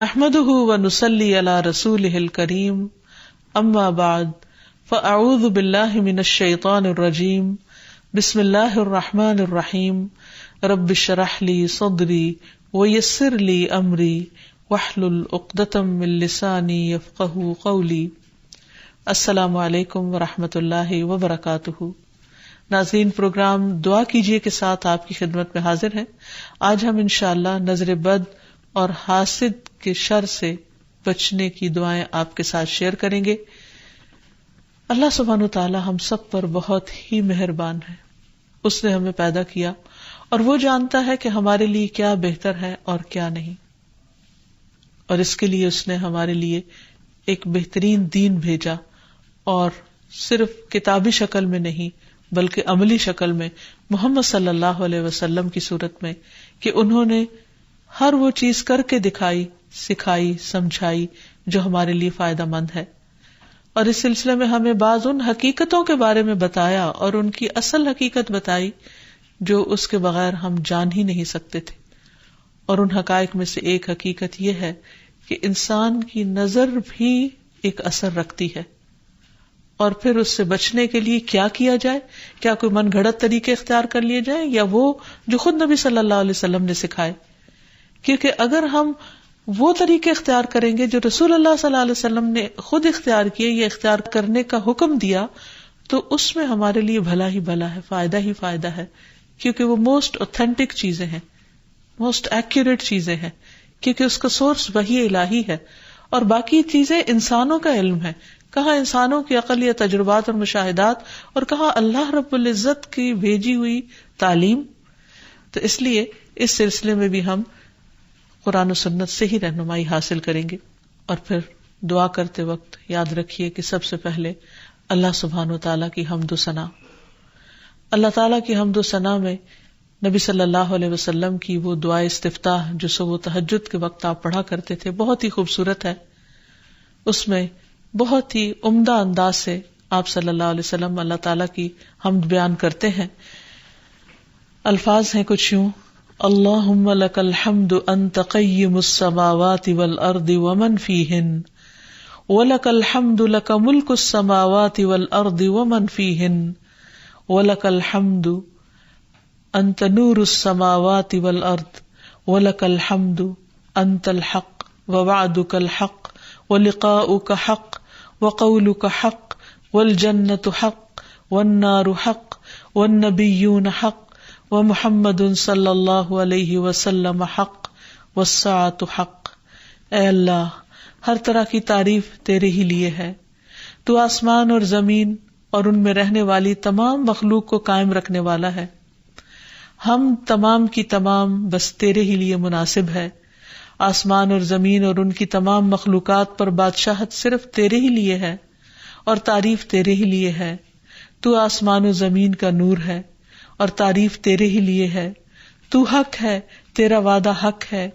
نحمده ونصلي على رسوله الكريم اما بعد فاعوذ بالله من الشيطان الرجيم بسم الله الرحمن الرحيم رب اشرح لي صدري ويسر لي امري واحلل عقدة من لساني يفقهوا قولي. السلام علیکم ورحمۃ اللہ وبرکاتہ. ناظرین، پروگرام دعا کیجیے کے ساتھ آپ کی خدمت میں حاضر ہے. آج ہم انشاءاللہ نظر بد اور حاسد کے شر سے بچنے کی دعائیں آپ کے ساتھ شیئر کریں گے. اللہ سبحانہ وتعالی ہم سب پر بہت ہی مہربان ہے. اس نے ہمیں پیدا کیا اور وہ جانتا ہے کہ ہمارے لیے کیا بہتر ہے اور کیا نہیں، اور اس کے لیے اس نے ہمارے لیے ایک بہترین دین بھیجا، اور صرف کتابی شکل میں نہیں بلکہ عملی شکل میں محمد صلی اللہ علیہ وسلم کی صورت میں، کہ انہوں نے ہر وہ چیز کر کے دکھائی، سکھائی، سمجھائی جو ہمارے لیے فائدہ مند ہے. اور اس سلسلے میں ہمیں بعض ان حقیقتوں کے بارے میں بتایا اور ان کی اصل حقیقت بتائی جو اس کے بغیر ہم جان ہی نہیں سکتے تھے. اور ان حقائق میں سے ایک حقیقت یہ ہے کہ انسان کی نظر بھی ایک اثر رکھتی ہے، اور پھر اس سے بچنے کے لیے کیا کیا جائے. کیا کوئی من گھڑت طریقے اختیار کر لیے جائیں یا وہ جو خود نبی صلی اللہ علیہ وسلم نے سکھائے؟ کیونکہ اگر ہم وہ طریقے اختیار کریں گے جو رسول اللہ صلی اللہ علیہ وسلم نے خود اختیار کیے یا اختیار کرنے کا حکم دیا، تو اس میں ہمارے لیے بھلا ہی بھلا ہے، فائدہ ہی فائدہ ہے، کیونکہ وہ موسٹ اوتھینٹک چیزیں ہیں، موسٹ ایکوریٹ چیزیں ہیں، کیونکہ اس کا سورس وحی الہی ہے. اور باقی چیزیں انسانوں کا علم ہے، کہاں انسانوں کی عقل یا تجربات اور مشاہدات، اور کہاں اللہ رب العزت کی بھیجی ہوئی تعلیم. تو اس لیے اس سلسلے میں بھی ہم قرآن و سنت سے ہی رہنمائی حاصل کریں گے. اور پھر دعا کرتے وقت یاد رکھیے کہ سب سے پہلے اللہ سبحانہ و تعالیٰ کی حمد و ثنا، اللہ تعالیٰ کی حمد و ثنا میں نبی صلی اللہ علیہ وسلم کی وہ دعائے استفتاح جو صبح تہجد کے وقت آپ پڑھا کرتے تھے بہت ہی خوبصورت ہے. اس میں بہت ہی عمدہ انداز سے آپ صلی اللہ علیہ وسلم اللہ تعالیٰ کی حمد بیان کرتے ہیں. الفاظ ہیں کچھ یوں: اللہم لک الحمد انت قیم السماوات والارض ومن فیہن، ولک الحمد لک ملک السماوات والارض ومن فیہن، ولک الحمد انت نور السماوات والارض، ولک الحمد انت الحق ووعدک الحق ولقاؤک حق وقولک حق والجنۃ حق والنار حق والنبیون حق ومحمد صلی اللہ علیہ وسلم حق والساعۃ حق. اے اللہ، ہر طرح کی تعریف تیرے ہی لیے ہے. تو آسمان اور زمین اور ان میں رہنے والی تمام مخلوق کو قائم رکھنے والا ہے. ہم تمام کی تمام بس تیرے ہی لیے مناسب ہے. آسمان اور زمین اور ان کی تمام مخلوقات پر بادشاہت صرف تیرے ہی لیے ہے اور تعریف تیرے ہی لیے ہے. تو آسمان و زمین کا نور ہے اور تعریف تیرے ہی لیے ہے. تو حق ہے، تیرا وعدہ حق ہے،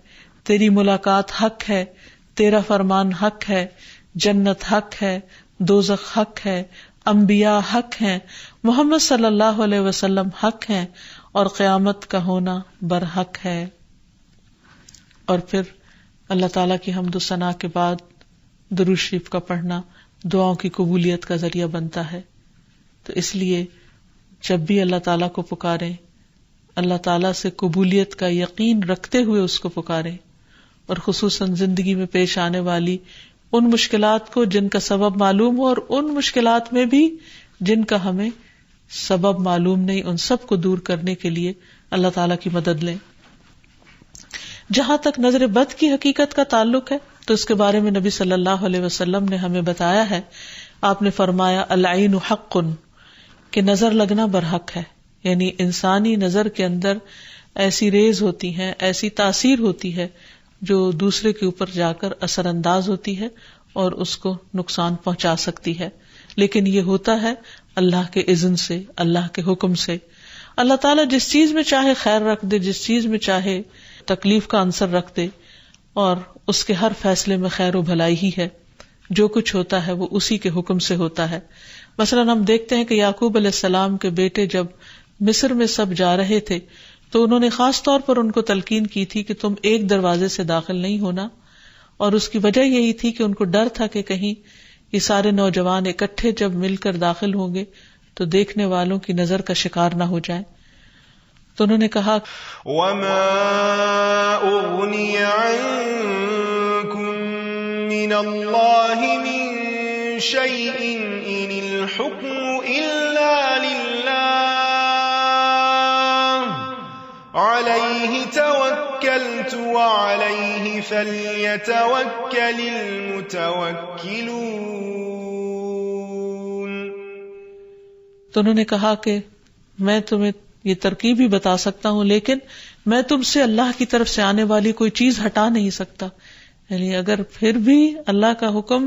تیری ملاقات حق ہے، تیرا فرمان حق ہے، جنت حق ہے، دوزخ حق ہے، انبیاء حق ہیں، محمد صلی اللہ علیہ وسلم حق ہیں، اور قیامت کا ہونا برحق ہے. اور پھر اللہ تعالیٰ کی حمد و ثنا کے بعد درود شریف کا پڑھنا دعاؤں کی قبولیت کا ذریعہ بنتا ہے. تو اس لیے جب بھی اللہ تعالیٰ کو پکاریں، اللہ تعالیٰ سے قبولیت کا یقین رکھتے ہوئے اس کو پکاریں، اور خصوصاً زندگی میں پیش آنے والی ان مشکلات کو جن کا سبب معلوم ہو، اور ان مشکلات میں بھی جن کا ہمیں سبب معلوم نہیں، ان سب کو دور کرنے کے لیے اللہ تعالیٰ کی مدد لیں. جہاں تک نظر بد کی حقیقت کا تعلق ہے تو اس کے بارے میں نبی صلی اللہ علیہ وسلم نے ہمیں بتایا ہے. آپ نے فرمایا العین حق، کہ نظر لگنا برحق ہے. یعنی انسانی نظر کے اندر ایسی ریز ہوتی ہیں، ایسی تاثیر ہوتی ہے جو دوسرے کے اوپر جا کر اثر انداز ہوتی ہے اور اس کو نقصان پہنچا سکتی ہے. لیکن یہ ہوتا ہے اللہ کے اذن سے، اللہ کے حکم سے. اللہ تعالیٰ جس چیز میں چاہے خیر رکھ دے، جس چیز میں چاہے تکلیف کا عنصر رکھ دے، اور اس کے ہر فیصلے میں خیر و بھلائی ہی ہے. جو کچھ ہوتا ہے وہ اسی کے حکم سے ہوتا ہے. مثلاً ہم دیکھتے ہیں کہ یعقوب علیہ السلام کے بیٹے جب مصر میں سب جا رہے تھے تو انہوں نے خاص طور پر ان کو تلقین کی تھی کہ تم ایک دروازے سے داخل نہیں ہونا اور اس کی وجہ یہی تھی کہ ان کو ڈر تھا کہ کہیں یہ سارے نوجوان اکٹھے جب مل کر داخل ہوں گے تو دیکھنے والوں کی نظر کا شکار نہ ہو جائیں. تو انہوں نے کہا وَمَا أُغْنِيَ عَنكُم مِّنَ اللَّهِ مِن شَيْءٍ إِنِ الْحُكْمُ إِلَّا لِلَّهِ عَلَيْهِ تَوَكَّلْتُ وَعَلَيْهِ فَلْيَتَوَكَّلِ الْمُتَوَكِّلُونَ. تو انہوں نے کہا کہ میں تمہیں یہ ترکیب ہی بتا سکتا ہوں، لیکن میں تم سے اللہ کی طرف سے آنے والی کوئی چیز ہٹا نہیں سکتا. یعنی اگر پھر بھی اللہ کا حکم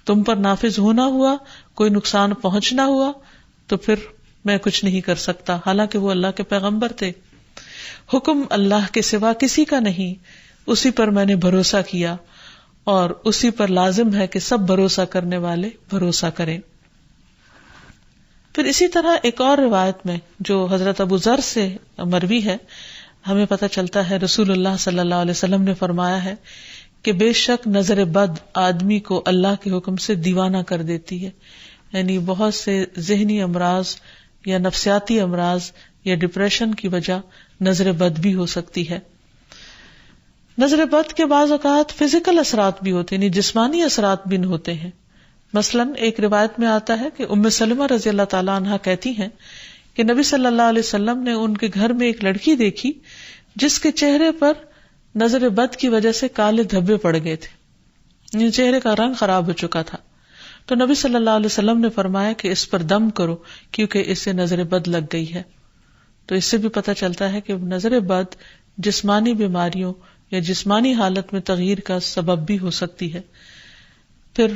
تم پر نافذ ہونا ہوا، کوئی نقصان پہنچنا ہوا، تو پھر میں کچھ نہیں کر سکتا، حالانکہ وہ اللہ کے پیغمبر تھے. حکم اللہ کے سوا کسی کا نہیں، اسی پر میں نے بھروسہ کیا اور اسی پر لازم ہے کہ سب بھروسہ کرنے والے بھروسہ کریں. پھر اسی طرح ایک اور روایت میں جو حضرت ابو ذر سے مروی ہے، ہمیں پتہ چلتا ہے رسول اللہ صلی اللہ علیہ وسلم نے فرمایا ہے کہ بے شک نظر بد آدمی کو اللہ کے حکم سے دیوانہ کر دیتی ہے. یعنی بہت سے ذہنی امراض یا نفسیاتی امراض یا ڈپریشن کی وجہ نظر بد بھی ہو سکتی ہے. نظر بد کے بعض اوقات فزیکل اثرات بھی ہوتے ہیں، یعنی جسمانی اثرات بھی ہوتے ہیں. مثلاً ایک روایت میں آتا ہے کہ ام سلمہ رضی اللہ تعالیٰ عنہا کہتی ہیں کہ نبی صلی اللہ علیہ وسلم نے ان کے گھر میں ایک لڑکی دیکھی جس کے چہرے پر نظر بد کی وجہ سے کالے دھبے پڑ گئے تھے، چہرے کا رنگ خراب ہو چکا تھا. تو نبی صلی اللہ علیہ وسلم نے فرمایا کہ اس پر دم کرو کیونکہ اس سے نظر بد لگ گئی ہے. تو اس سے بھی پتہ چلتا ہے کہ نظر بد جسمانی بیماریوں یا جسمانی حالت میں تغییر کا سبب بھی ہو سکتی ہے. پھر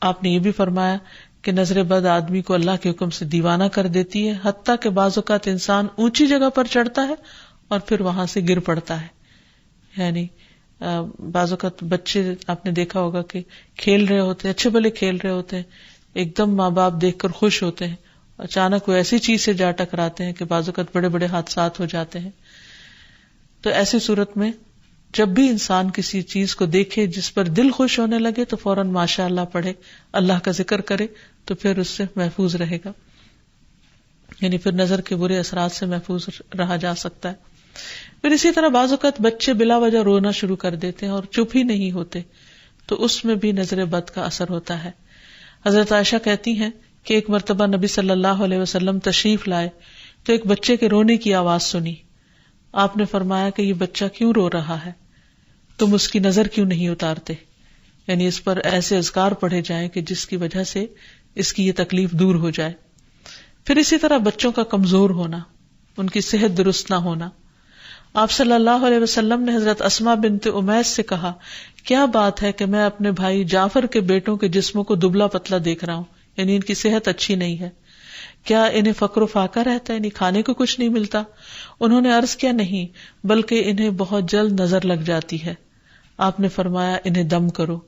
آپ نے یہ بھی فرمایا کہ نظر بد آدمی کو اللہ کے حکم سے دیوانہ کر دیتی ہے، حتیٰ کہ بعض اوقات انسان اونچی جگہ پر چڑھتا ہے اور پھر وہاں سے گر پڑتا ہے. یعنی بعض اوقات بچے آپ نے دیکھا ہوگا کہ کھیل رہے ہوتے ہیں، اچھے بھلے کھیل رہے ہوتے ہیں، ایک دم ماں باپ دیکھ کر خوش ہوتے ہیں، اچانک وہ ایسی چیز سے جا ٹکراتے ہیں کہ بعض اوقات بڑے بڑے حادثات ہو جاتے ہیں. تو ایسی صورت میں جب بھی انسان کسی چیز کو دیکھے جس پر دل خوش ہونے لگے تو فوراً ماشاء اللہ پڑھے، اللہ کا ذکر کرے تو پھر اس سے محفوظ رہے گا. یعنی پھر نظر کے برے اثرات سے محفوظ رہا جا سکتا ہے. پھر اسی طرح بعض اوقات بچے بلا وجہ رونا شروع کر دیتے ہیں اور چپ ہی نہیں ہوتے، تو اس میں بھی نظر بد کا اثر ہوتا ہے. حضرت عائشہ کہتی ہیں کہ ایک مرتبہ نبی صلی اللہ علیہ وسلم تشریف لائے تو ایک بچے کے رونے کی آواز سنی. آپ نے فرمایا کہ یہ بچہ کیوں رو رہا ہے، تم اس کی نظر کیوں نہیں اتارتے؟ یعنی اس پر ایسے اذکار پڑھے جائیں کہ جس کی وجہ سے اس کی یہ تکلیف دور ہو جائے. پھر اسی طرح بچوں کا کمزور ہونا، ان کی صحت درست نہ ہونا. آپ صلی اللہ علیہ وسلم نے حضرت اسماء بنت امیس سے کہا، کیا بات ہے کہ میں اپنے بھائی جعفر کے بیٹوں کے جسموں کو دبلا پتلا دیکھ رہا ہوں، یعنی ان کی صحت اچھی نہیں ہے، کیا انہیں فقر و فاقہ رہتا ہے، یعنی کھانے کو کچھ نہیں ملتا؟ انہوں نے عرض کیا، نہیں، بلکہ انہیں بہت جلد نظر لگ جاتی ہے. آپ نے فرمایا انہیں دم کرو.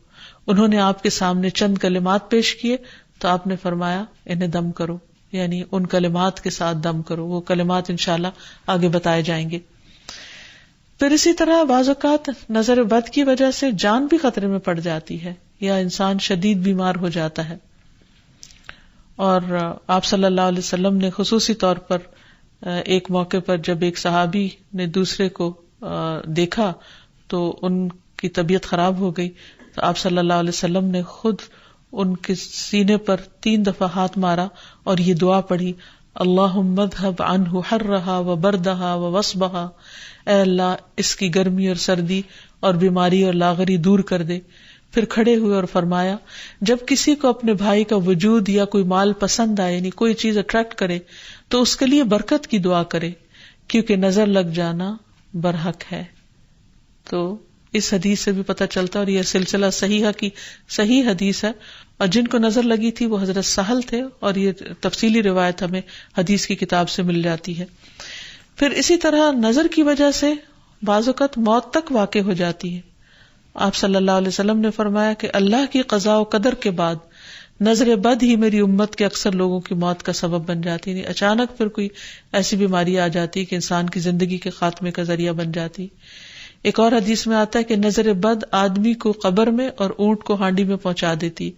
انہوں نے آپ کے سامنے چند کلمات پیش کیے تو آپ نے فرمایا انہیں دم کرو، یعنی ان کلمات کے ساتھ دم کرو. وہ کلمات انشاءاللہ آگے بتائے جائیں گے. پھر اسی طرح بعض اوقات نظر بد کی وجہ سے جان بھی خطرے میں پڑ جاتی ہے یا انسان شدید بیمار ہو جاتا ہے. اور آپ صلی اللہ علیہ وسلم نے خصوصی طور پر ایک موقع پر جب ایک صحابی نے دوسرے کو دیکھا تو ان کی طبیعت خراب ہو گئی، تو آپ صلی اللہ علیہ وسلم نے خود ان کے سینے پر 3 دفعہ ہاتھ مارا اور یہ دعا پڑھی، اللہم اذھب عنہ حرہا وبردہا ووصبہا، اے اللہ اس کی گرمی اور سردی اور بیماری اور لاغری دور کر دے. پھر کھڑے ہوئے اور فرمایا، جب کسی کو اپنے بھائی کا وجود یا کوئی مال پسند آئے، یعنی کوئی چیز اٹریکٹ کرے، تو اس کے لیے برکت کی دعا کرے، کیونکہ نظر لگ جانا برحق ہے. تو اس حدیث سے بھی پتہ چلتا ہے، اور یہ سلسلہ صحیحہ کی صحیح حدیث ہے، اور جن کو نظر لگی تھی وہ حضرت سہل تھے، اور یہ تفصیلی روایت ہمیں حدیث کی کتاب سے مل جاتی ہے. پھر اسی طرح نظر کی وجہ سے بعض اوقات موت تک واقع ہو جاتی ہے. آپ صلی اللہ علیہ وسلم نے فرمایا کہ اللہ کی قضاء و قدر کے بعد نظر بد ہی میری امت کے اکثر لوگوں کی موت کا سبب بن جاتی ہے. اچانک پھر کوئی ایسی بیماری آ جاتی کہ انسان کی زندگی کے خاتمے کا ذریعہ بن جاتی. ایک اور حدیث میں آتا ہے کہ نظر بد آدمی کو قبر میں اور اونٹ کو ہانڈی میں پہنچا دیتی،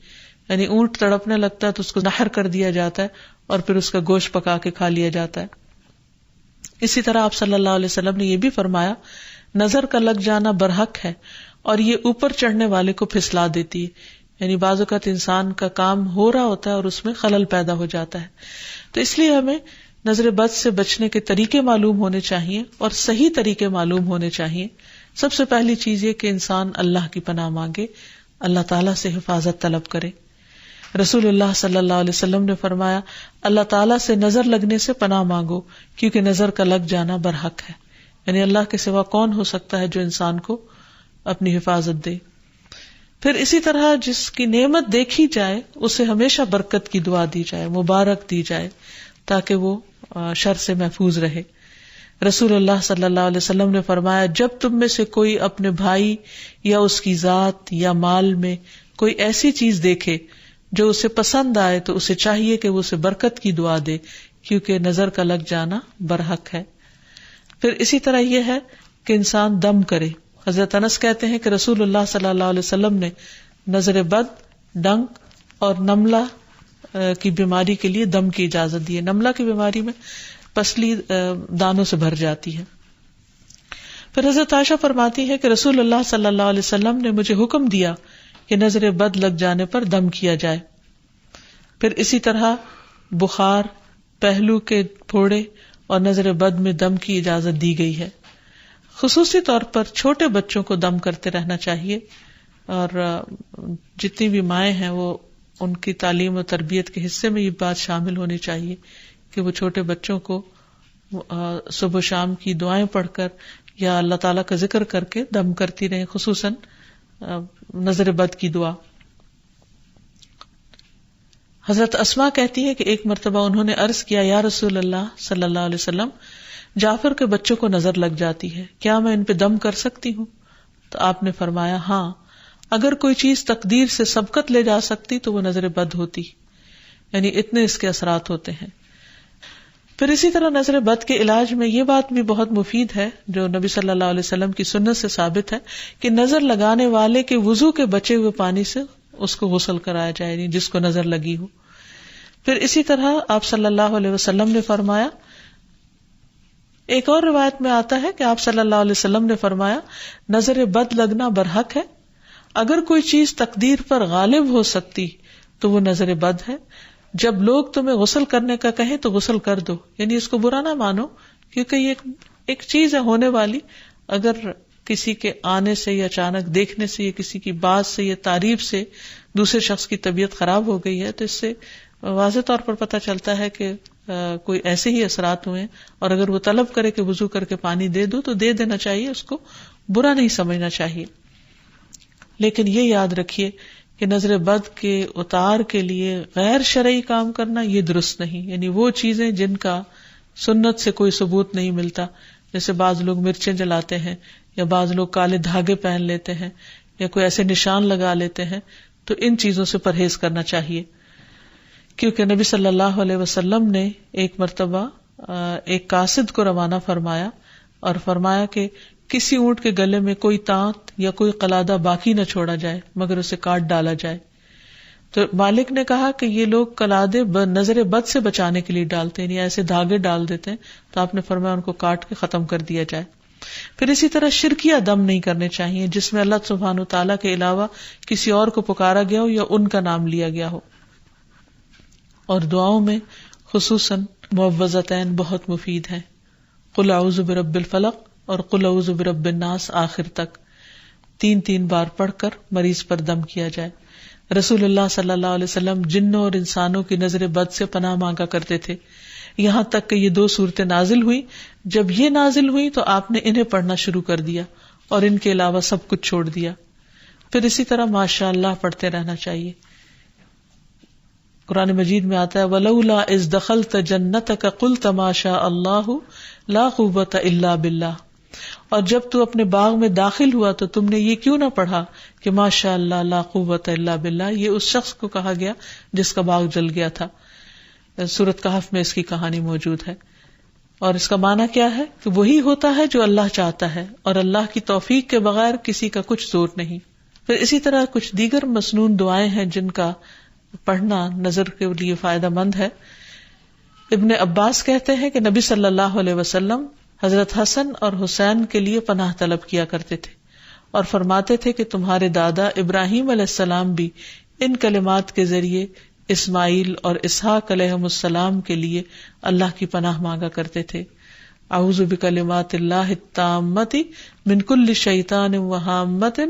یعنی اونٹ تڑپنے لگتا ہے تو اس کو نحر کر دیا جاتا ہے اور پھر اس کا گوشت پکا کے کھا لیا جاتا ہے. اسی طرح آپ صلی اللہ علیہ وسلم نے یہ بھی فرمایا نظر کا لگ جانا برحق ہے اور یہ اوپر چڑھنے والے کو پھسلا دیتی ہے، یعنی بعض اوقات انسان کا کام ہو رہا ہوتا ہے اور اس میں خلل پیدا ہو جاتا ہے. تو اس لیے ہمیں نظر بد سے بچنے کے طریقے معلوم ہونے چاہیے اور صحیح طریقے معلوم ہونے چاہیے. سب سے پہلی چیز یہ کہ انسان اللہ کی پناہ مانگے، اللہ تعالیٰ سے حفاظت طلب کرے. رسول اللہ صلی اللہ علیہ وسلم نے فرمایا اللہ تعالیٰ سے نظر لگنے سے پناہ مانگو کیونکہ نظر کا لگ جانا برحق ہے، یعنی اللہ کے سوا کون ہو سکتا ہے جو انسان کو اپنی حفاظت دے. پھر اسی طرح جس کی نعمت دیکھی جائے اسے ہمیشہ برکت کی دعا دی جائے، مبارک دی جائے تاکہ وہ شر سے محفوظ رہے. رسول اللہ صلی اللہ علیہ وسلم نے فرمایا جب تم میں سے کوئی اپنے بھائی یا اس کی ذات یا مال میں کوئی ایسی چیز دیکھے جو اسے پسند آئے تو اسے چاہیے کہ وہ اسے برکت کی دعا دے کیونکہ نظر کا لگ جانا برحق ہے. پھر اسی طرح یہ ہے کہ انسان دم کرے. حضرت انس کہتے ہیں کہ رسول اللہ صلی اللہ علیہ وسلم نے نظر بد، ڈنک اور نملہ کی بیماری کے لیے دم کی اجازت دی ہے. نملہ کی بیماری میں پسلی دانوں سے بھر جاتی ہے. پھر حضرت عائشہ فرماتی ہے کہ رسول اللہ صلی اللہ علیہ وسلم نے مجھے حکم دیا کہ نظر بد لگ جانے پر دم کیا جائے. پھر اسی طرح بخار، پہلو کے پھوڑے اور نظر بد میں دم کی اجازت دی گئی ہے. خصوصی طور پر چھوٹے بچوں کو دم کرتے رہنا چاہیے اور جتنی بھی مائیں ہیں وہ ان کی تعلیم و تربیت کے حصے میں یہ بات شامل ہونی چاہیے کہ وہ چھوٹے بچوں کو صبح و شام کی دعائیں پڑھ کر یا اللہ تعالیٰ کا ذکر کر کے دم کرتی رہیں، خصوصاً نظر بد کی دعا. حضرت اسماء کہتی ہے کہ ایک مرتبہ انہوں نے عرض کیا یا رسول اللہ صلی اللہ علیہ وسلم جعفر کے بچوں کو نظر لگ جاتی ہے، کیا میں ان پہ دم کر سکتی ہوں؟ تو آپ نے فرمایا ہاں، اگر کوئی چیز تقدیر سے سبقت لے جا سکتی تو وہ نظر بد ہوتی، یعنی اتنے اس کے اثرات ہوتے ہیں. پھر اسی طرح نظر بد کے علاج میں یہ بات بھی بہت مفید ہے جو نبی صلی اللہ علیہ وسلم کی سنت سے ثابت ہے کہ نظر لگانے والے کے وضو کے بچے ہوئے پانی سے اس کو غسل کرایا جائے، یعنی جس کو نظر لگی ہو. پھر اسی طرح آپ صلی اللہ علیہ وسلم نے فرمایا، ایک اور روایت میں آتا ہے کہ آپ صلی اللہ علیہ وسلم نے فرمایا نظر بد لگنا برحق ہے، اگر کوئی چیز تقدیر پر غالب ہو سکتی تو وہ نظر بد ہے. جب لوگ تمہیں غسل کرنے کا کہیں تو غسل کر دو، یعنی اس کو برا نہ مانو کیونکہ یہ ایک چیز ہے ہونے والی. اگر کسی کے آنے سے یا اچانک دیکھنے سے یا کسی کی بات سے یا تعریف سے دوسرے شخص کی طبیعت خراب ہو گئی ہے تو اس سے واضح طور پر پتہ چلتا ہے کہ کوئی ایسے ہی اثرات ہوئے ہیں، اور اگر وہ طلب کرے کہ وضو کر کے پانی دے دو تو دے دینا چاہیے، اس کو برا نہیں سمجھنا چاہیے. لیکن یہ یاد رکھیے کہ نظر بد کے اتار کے لیے غیر شرعی کام کرنا یہ درست نہیں، یعنی وہ چیزیں جن کا سنت سے کوئی ثبوت نہیں ملتا، جیسے بعض لوگ مرچیں جلاتے ہیں یا بعض لوگ کالے دھاگے پہن لیتے ہیں یا کوئی ایسے نشان لگا لیتے ہیں، تو ان چیزوں سے پرہیز کرنا چاہیے. کیونکہ نبی صلی اللہ علیہ وسلم نے ایک مرتبہ ایک قاصد کو روانہ فرمایا اور فرمایا کہ کسی اونٹ کے گلے میں کوئی تانت یا کوئی قلادہ باقی نہ چھوڑا جائے مگر اسے کاٹ ڈالا جائے. تو مالک نے کہا کہ یہ لوگ قلادے نظر بد سے بچانے کے لیے ڈالتے ہیں، یعنی ایسے دھاگے ڈال دیتے ہیں، تو آپ نے فرمایا ان کو کاٹ کے ختم کر دیا جائے. پھر اسی طرح شرکیہ دم نہیں کرنے چاہیے جس میں اللہ سبحانہ وتعالیٰ کے علاوہ کسی اور کو پکارا گیا ہو یا ان کا نام لیا گیا ہو. اور دعاؤں میں خصوصاً معوذتین بہت مفید ہیں، قل اعوذ برب الفلق اور قل اعوذ برب الناس آخر تک 3 بار پڑھ کر مریض پر دم کیا جائے. رسول اللہ صلی اللہ علیہ وسلم جنوں اور انسانوں کی نظر بد سے پناہ مانگا کرتے تھے، یہاں تک کہ یہ 2 صورتیں نازل ہوئی. جب یہ نازل ہوئی تو آپ نے انہیں پڑھنا شروع کر دیا اور ان کے علاوہ سب کچھ چھوڑ دیا. پھر اسی طرح ماشاء اللہ پڑھتے رہنا چاہیے. قرآن مجید میں آتا ہے وَلَوْلَا إِذْ دَخَلْتَ جَنَّتَكَ قُلْتَ مَا شَاءَ اللَّهُ لَا قُوَّةَ إِلَّا بِاللَّهِ، اور جب تو اپنے باغ میں داخل ہوا تو تم نے یہ کیوں نہ پڑھا کہ ما شاء اللہ لا قوت الا باللہ. یہ اس شخص کو کہا گیا جس کا باغ جل گیا تھا. سورۃ کہف میں اس کی کہانی موجود ہے. اور اس کا معنی کیا ہے کہ وہی ہوتا ہے جو اللہ چاہتا ہے، اور اللہ کی توفیق کے بغیر کسی کا کچھ زور نہیں۔ پھر اسی طرح کچھ دیگر مسنون دعائیں ہیں جن کا پڑھنا نظر کے لیے فائدہ مند ہے۔ ابن عباس کہتے ہیں کہ نبی صلی اللہ علیہ وسلم حضرت حسن اور حسین کے لیے پناہ طلب کیا کرتے تھے اور فرماتے تھے کہ تمہارے دادا ابراہیم علیہ السلام بھی ان کلمات کے ذریعے اسماعیل اور اسحاق علیہم السلام کے لیے اللہ کی پناہ مانگا کرتے تھے۔ اعوذ بکلمات اللہ التامۃ من کل شیطان وہامۃ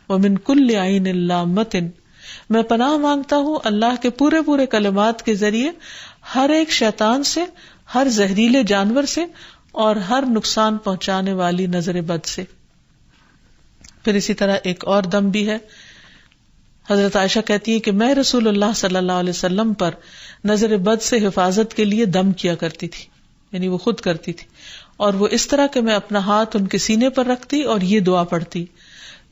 ومن کل عین لامۃ، میں پناہ مانگتا ہوں اللہ کے پورے پورے کلمات کے ذریعے ہر ایک شیطان سے، ہر زہریلے جانور سے اور ہر نقصان پہنچانے والی نظر بد سے۔ پھر اسی طرح ایک اور دم بھی ہے۔ حضرت عائشہ کہتی ہے کہ میں رسول اللہ صلی اللہ علیہ وسلم پر نظر بد سے حفاظت کے لیے دم کیا کرتی تھی، یعنی وہ خود کرتی تھی، اور وہ اس طرح کہ میں اپنا ہاتھ ان کے سینے پر رکھتی اور یہ دعا پڑھتی،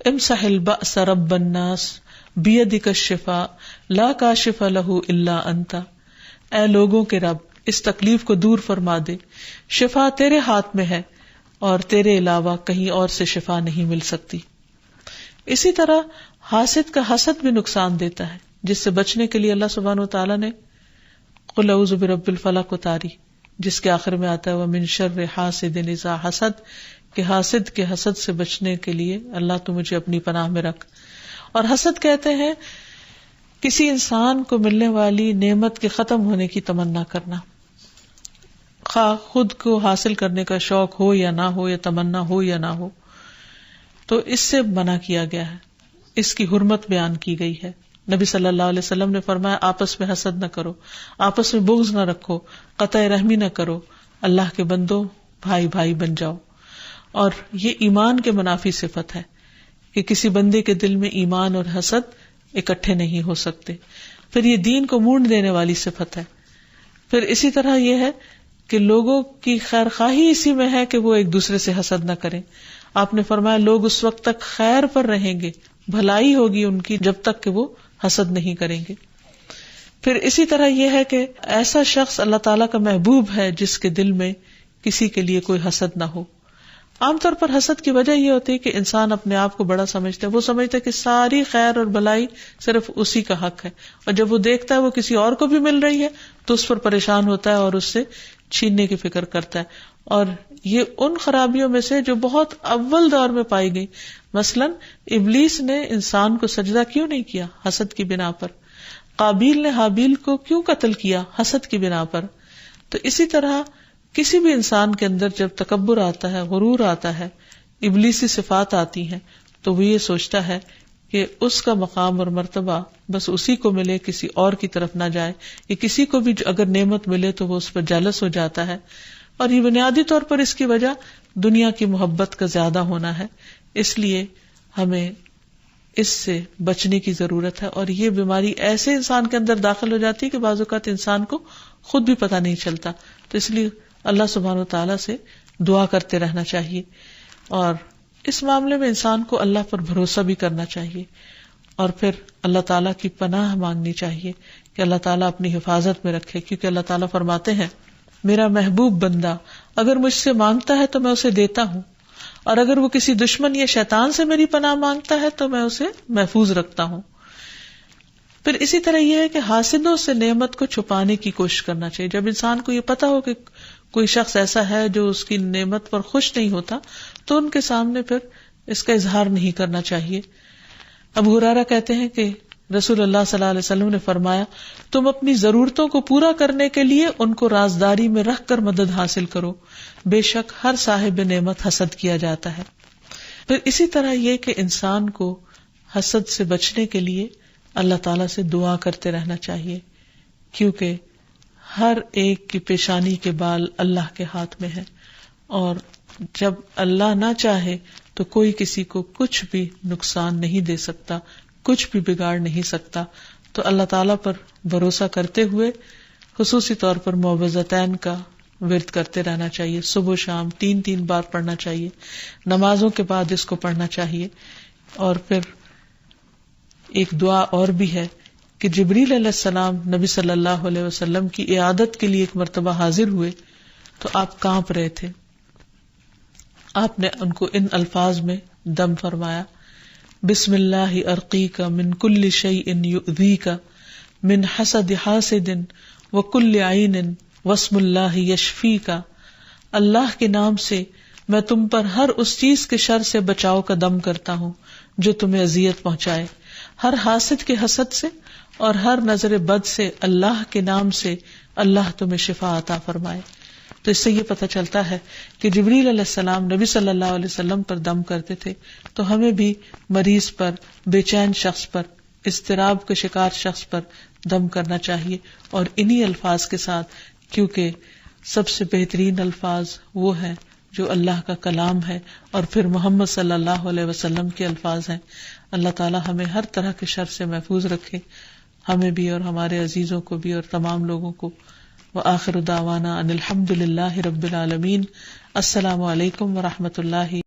امسح البأس رب الناس بیدک الشفاء لا کاشف لہ الا انت، اے لوگوں کے رب اس تکلیف کو دور فرما دے، شفا تیرے ہاتھ میں ہے اور تیرے علاوہ کہیں اور سے شفا نہیں مل سکتی۔ اسی طرح حاسد کا حسد بھی نقصان دیتا ہے، جس سے بچنے کے لیے اللہ سبحانہ وتعالیٰ نے قل اعوذ برب الفلق اتاری، جس کے آخر میں آتا ہے ومن شر حاسد اذا حسد، کہ حاسد کے حسد سے بچنے کے لیے اللہ تو مجھے اپنی پناہ میں رکھ۔ اور حسد کہتے ہیں کسی انسان کو ملنے والی نعمت کے ختم ہونے کی تمنا کرنا، خواہ خود کو حاصل کرنے کا شوق ہو یا نہ ہو، یا تمنا ہو یا نہ ہو، تو اس سے منع کیا گیا ہے، اس کی حرمت بیان کی گئی ہے۔ نبی صلی اللہ علیہ وسلم نے فرمایا آپس میں حسد نہ کرو، آپس میں بغض نہ رکھو، قطع رحمی نہ کرو، اللہ کے بندو بھائی بھائی بن جاؤ۔ اور یہ ایمان کے منافی صفت ہے کہ کسی بندے کے دل میں ایمان اور حسد اکٹھے نہیں ہو سکتے۔ پھر یہ دین کو مونڈ دینے والی صفت ہے۔ پھر اسی طرح یہ ہے کہ لوگوں کی خیر خواہی اسی میں ہے کہ وہ ایک دوسرے سے حسد نہ کریں۔ آپ نے فرمایا لوگ اس وقت تک خیر پر رہیں گے، بھلائی ہوگی ان کی، جب تک کہ وہ حسد نہیں کریں گے۔ پھر اسی طرح یہ ہے کہ ایسا شخص اللہ تعالیٰ کا محبوب ہے جس کے دل میں کسی کے لیے کوئی حسد نہ ہو۔ عام طور پر حسد کی وجہ یہ ہوتی ہے کہ انسان اپنے آپ کو بڑا سمجھتا ہے، وہ سمجھتا ہے کہ ساری خیر اور بھلائی صرف اسی کا حق ہے، اور جب وہ دیکھتا ہے وہ کسی اور کو بھی مل رہی ہے تو اس پر پریشان ہوتا ہے اور اس سے چھیننے کی فکر کرتا ہے۔ اور یہ ان خرابیوں میں سے جو بہت اول دور میں پائی گئی، مثلا ابلیس نے انسان کو سجدہ کیوں نہیں کیا؟ حسد کی بنا پر۔ قابیل نے حابیل کو کیوں قتل کیا؟ حسد کی بنا پر۔ تو اسی طرح کسی بھی انسان کے اندر جب تکبر آتا ہے، غرور آتا ہے، ابلیسی صفات آتی ہیں، تو وہ یہ سوچتا ہے کہ اس کا مقام اور مرتبہ بس اسی کو ملے، کسی اور کی طرف نہ جائے، یا کسی کو بھی اگر نعمت ملے تو وہ اس پر جالس ہو جاتا ہے۔ اور یہ بنیادی طور پر اس کی وجہ دنیا کی محبت کا زیادہ ہونا ہے۔ اس لیے ہمیں اس سے بچنے کی ضرورت ہے، اور یہ بیماری ایسے انسان کے اندر داخل ہو جاتی ہے کہ بعض اوقات انسان کو خود بھی پتہ نہیں چلتا۔ تو اس لیے اللہ سبحانہ وتعالیٰ سے دعا کرتے رہنا چاہیے، اور اس معاملے میں انسان کو اللہ پر بھروسہ بھی کرنا چاہیے، اور پھر اللہ تعالیٰ کی پناہ مانگنی چاہیے کہ اللہ تعالیٰ اپنی حفاظت میں رکھے، کیونکہ اللہ تعالیٰ فرماتے ہیں میرا محبوب بندہ اگر مجھ سے مانگتا ہے تو میں اسے دیتا ہوں، اور اگر وہ کسی دشمن یا شیطان سے میری پناہ مانگتا ہے تو میں اسے محفوظ رکھتا ہوں۔ پھر اسی طرح یہ ہے کہ حاسدوں سے نعمت کو چھپانے کی کوشش کرنا چاہیے۔ جب انسان کو یہ پتا ہو کہ کوئی شخص ایسا ہے جو اس کی نعمت پر خوش نہیں ہوتا تو ان کے سامنے پھر اس کا اظہار نہیں کرنا چاہیے۔ ابو ہریرہ کہتے ہیں کہ رسول اللہ صلی اللہ علیہ وسلم نے فرمایا تم اپنی ضرورتوں کو پورا کرنے کے لیے ان کو رازداری میں رکھ کر مدد حاصل کرو، بے شک ہر صاحب نعمت حسد کیا جاتا ہے۔ پھر اسی طرح یہ کہ انسان کو حسد سے بچنے کے لیے اللہ تعالیٰ سے دعا کرتے رہنا چاہیے، کیونکہ ہر ایک کی پیشانی کے بال اللہ کے ہاتھ میں ہے، اور جب اللہ نہ چاہے تو کوئی کسی کو کچھ بھی نقصان نہیں دے سکتا، کچھ بھی بگاڑ نہیں سکتا۔ تو اللہ تعالیٰ پر بھروسہ کرتے ہوئے خصوصی طور پر معوذتین کا ورد کرتے رہنا چاہیے، صبح شام 3 بار پڑھنا چاہیے، نمازوں کے بعد اس کو پڑھنا چاہیے۔ اور پھر ایک دعا اور بھی ہے کہ جبریل علیہ السلام نبی صلی اللہ علیہ وسلم کی عیادت کے لیے ایک مرتبہ حاضر ہوئے تو آپ کانپ رہے تھے. آپ نے ان کو ان الفاظ میں دم فرمایا: بسم اللہ ارقیک من کل شیء یؤذیک من حسد حاسد وکل عین واسم اللہ یشفیک. اللہ کے نام سے میں تم پر ہر اس چیز کے شر سے بچاؤ کا دم کرتا ہوں جو تمہیں اذیت پہنچائے، ہر حاسد کے حسد سے اور ہر نظر بد سے. اللہ کے نام سے اللہ تمہیں شفا عطا فرمائے. تو اس سے یہ پتہ چلتا ہے کہ جبریل علیہ السلام نبی صلی اللہ علیہ وسلم پر دم کرتے تھے، تو ہمیں بھی مریض پر، بے چین شخص پر، اضطراب کے شکار شخص پر دم کرنا چاہیے، اور انہی الفاظ کے ساتھ، کیونکہ سب سے بہترین الفاظ وہ ہیں جو اللہ کا کلام ہے اور پھر محمد صلی اللہ علیہ وسلم کے الفاظ ہیں. اللہ تعالی ہمیں ہر طرح کے شر سے محفوظ رکھے، ہمیں بھی اور ہمارے عزیزوں کو بھی اور تمام لوگوں کو. وآخر دعوانا ان الحمد للہ رب العالمین. السلام علیکم ورحمۃ اللہ